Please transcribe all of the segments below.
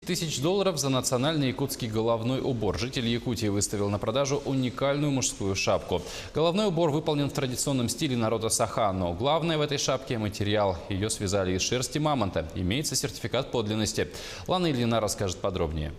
$1000 за национальный якутский головной убор. Житель Якутии выставил на продажу уникальную мужскую шапку. Головной убор выполнен в традиционном стиле народа Саха, но главное в этой шапке – материал. Ее связали из шерсти мамонта. Имеется сертификат подлинности. Лана Ильина расскажет подробнее.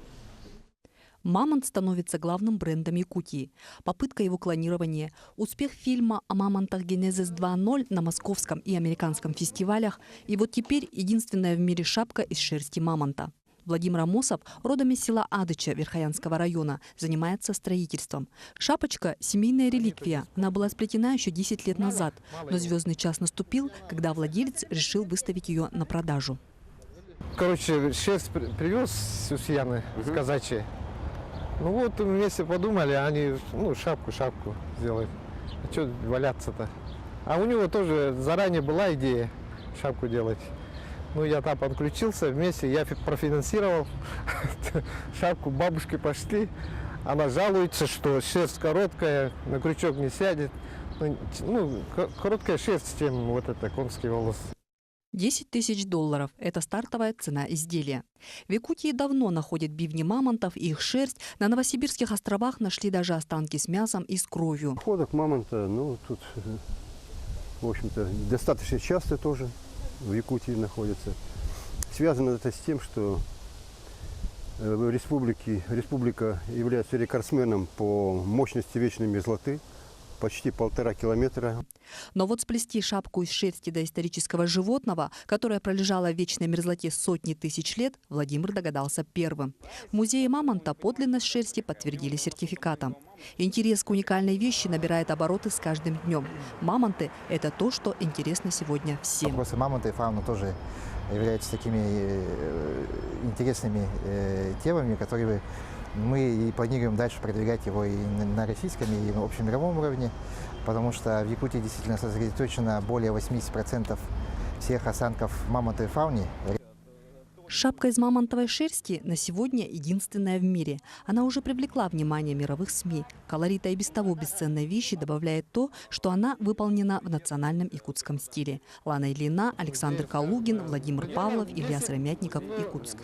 Мамонт становится главным брендом Якутии. Попытка его клонирования, успех фильма о мамонтах «Генезис 2.0» на московском и американском фестивалях. И вот теперь единственная в мире шапка из шерсти мамонта. Владимир Амосов, родом из села Адыча Верхоянского района, занимается строительством. Шапочка – семейная реликвия. Она была сплетена еще 10 лет назад. Но звездный час наступил, когда владелец решил выставить ее на продажу. Короче, шерсть привез с Усьяны, с казачьей. Ну вот вместе подумали, они шапку сделают. А что валяться-то? А у него тоже заранее была идея шапку делать. Ну, я там подключился вместе, я профинансировал шапку, бабушки пошли. Она жалуется, что шерсть короткая, на крючок не сядет. Ну, короткая шерсть, чем вот это конский волос. $10 000 – это стартовая цена изделия. В Якутии давно находят бивни мамонтов и их шерсть. На Новосибирских островах нашли даже останки с мясом и с кровью. Ходок мамонта, тут, в общем-то, достаточно часто тоже в Якутии находится. Связано это с тем, что республика является рекордсменом по мощности вечной мерзлоты. Почти 1,5 километра. Но вот сплести шапку из шерсти доисторического животного, которое пролежало в вечной мерзлоте сотни тысяч лет, Владимир догадался первым. В музее мамонта подлинность шерсти подтвердили сертификатом. Интерес к уникальной вещи набирает обороты с каждым днем. Мамонты – это то, что интересно сегодня всем. Вопросы мамонта и фауны тоже являются такими интересными темами, которые мы и планируем дальше продвигать его и на российском, и на общемировом уровне, потому что в Якутии действительно сосредоточено более 80% всех останков мамонта и фауны. Шапка из мамонтовой шерсти на сегодня единственная в мире. Она уже привлекла внимание мировых СМИ. Колорита и без того бесценной вещи добавляет то, что она выполнена в национальном якутском стиле. Лана Ильина, Александр Калугин, Владимир Павлов, Илья Сыромятников, Якутск.